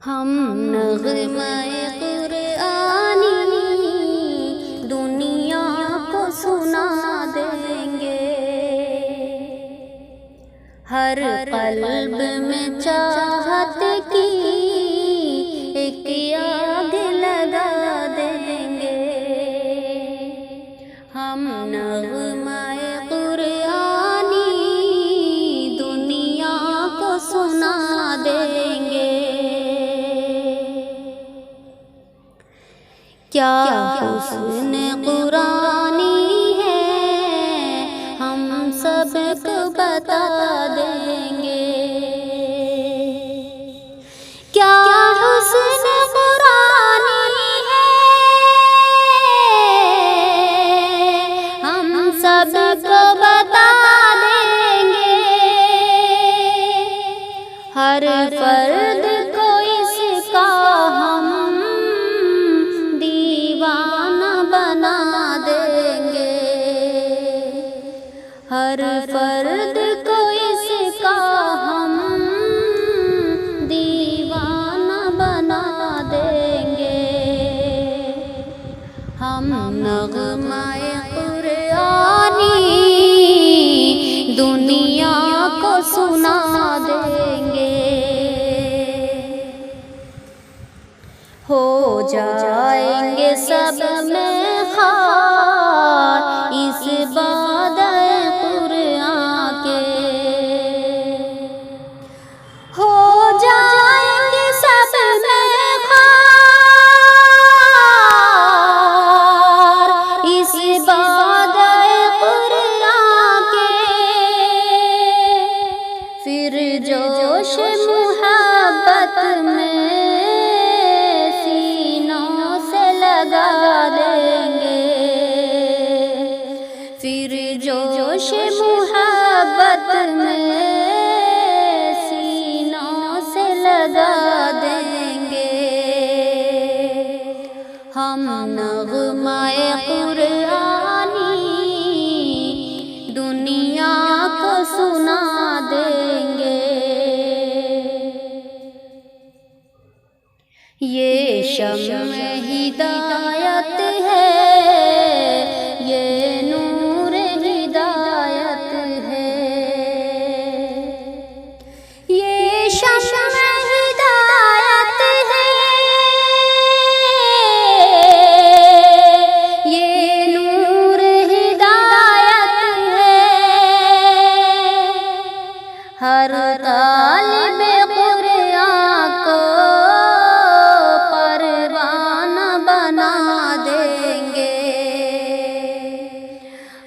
हम नग़्मे कुरआनी दुनिया को सुना देंगे। हर क़ल्ब में चाहत की एक आग लगा देंगे। हम नग़्मे कुरआनी दुनिया को सुना देंगे। क्या हुस्न कुरानी है हम सबको बता देंगे। क्या हुस्न कुरानी है हम सबको बता देंगे। हर फर्द को इसका हम बना देंगे। हर फर्द को इसका हम दीवाना बना देंगे। हम नग़्मे कुरआनी दुनिया को सुना देंगे। हो जाएंगे सब में खार इस बादल कुरआन के। हो जाएंगे सब में खार इस बादल कुरआन के। फिर जोश मुहब्बत में लगा देंगे। फिर जोश मुहब्बत में सीनों से लगा देंगे। हम नग़्मे कुरआनी दुनिया को सुना देंगे। ये शम्म हिदायत है, ये नूर हिदायत है। ये शम्म हिदायत है, ये नूर हिदायत है। हर तालिबे कुरआन को बना देंगे।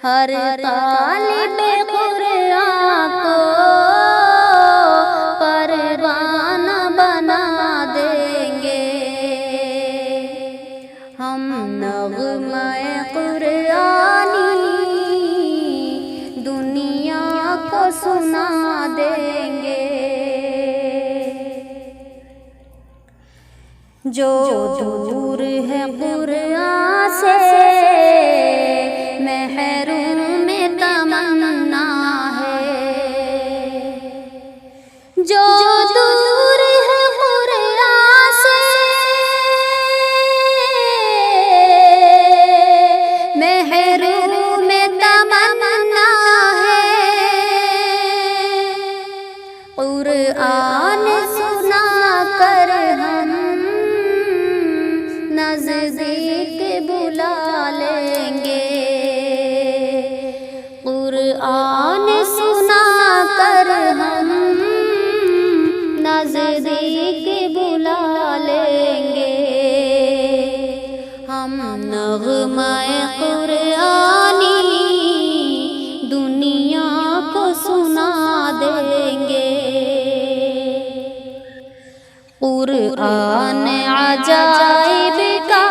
हर तालिबे कुरआन को परवाना बना देंगे। हम नग़्मे कुरआनी दुनिया को सुना देंगे। जो दूर है कुरआन से महरूम में तमन्ना है। जो दूर है कुरआन से महरूम में तमन्ना है। कुरआन सुना कर हम नज़दीक बुला लेंगे। कुरआन सुना कर हम नज़दीक बुला लेंगे। हम नग़्मे कुरआनी दुनिया को सुना देंगे। कुरआन अजाइब का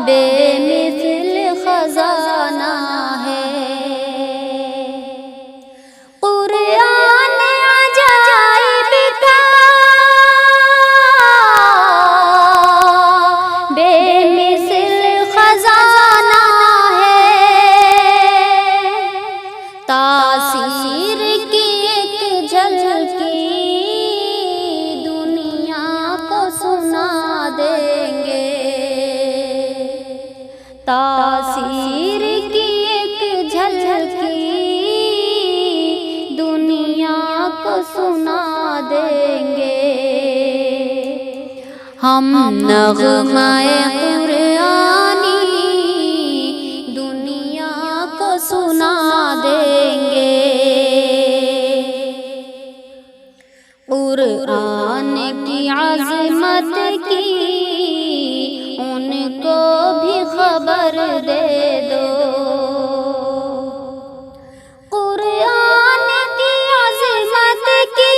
बेमिसल खजाना है। कुरआन अजाइब का बेमिसल खजाना है। तासीर की एक झलकी दुनिया हम नग़्माए कुरानी दुनिया को सुना देंगे। कुरान की अज़मत की उनको भी खबर दे दो। कुरान की अज़मत की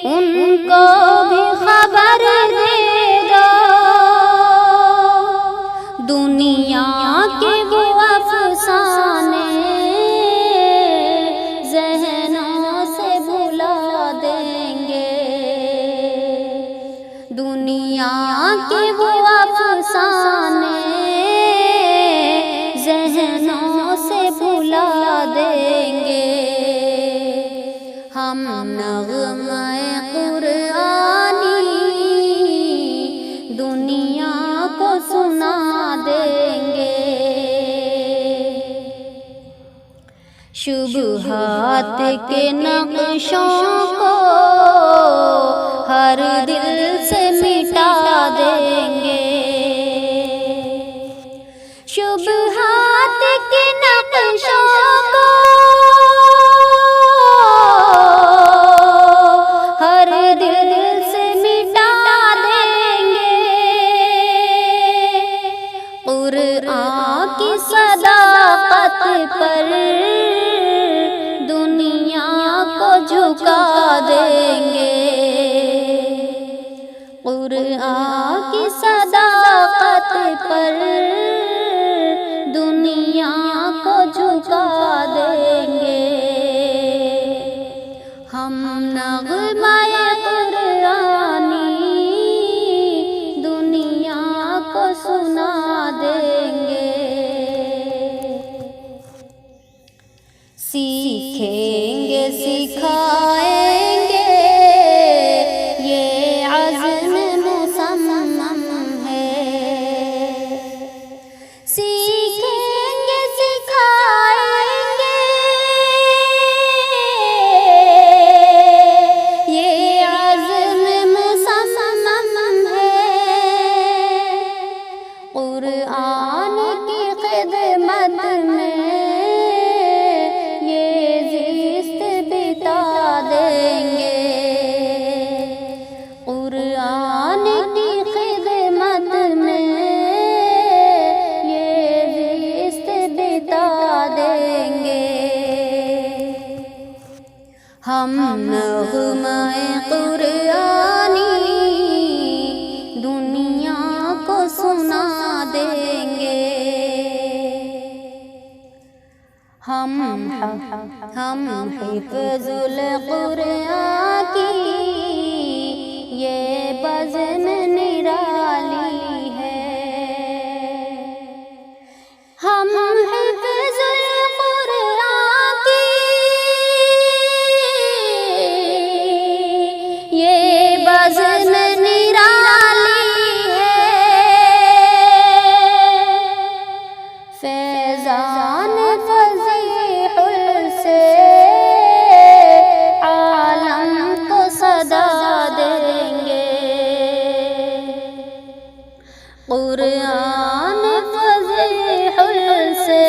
उनको भी खबर दे दो। दुनिया के वो अफ़साने ज़हनों से भुला देंगे। दुनिया के वो अफ़साने ज़हनों से भुला देंगे। हम नग़्माए कुरानी दुनिया को सुना देंगे। शुबहात के नक्शों को हर दिल से मिटा देंगे। शुबहात के नक्शों को हर दिल से मिटा देंगे। कुरान की सदाकत पर दुनिया को झुका देंगे। कुरान की सदाकत पर दुनिया को झुका देंगे। हम नग़्माए कुरानी दुनिया को सुना देंगे। सीखेंगे सिखाएंगे ये अज़्म मुसम्मम है। सीखेंगे सिखाएंगे ये अज़्म मुसम्मम है। कुरान की खिदमत में ये ज़िस्त बिता देंगे। कुरान की खिदमत में ये ज़िस्त बिता देंगे। हम नग़्माए कुरानी दुनिया को सुना देंगे। हम हिफ़्ज़ुल कुरान की ये बज़्म निराली है। हम हिफ़्ज़ुल कुरान की ये बज़्म निराली है। फैज़ान फ़ज़ीहुल से आलम को सदा देंगे। कुरान फ़ज़ीहुल से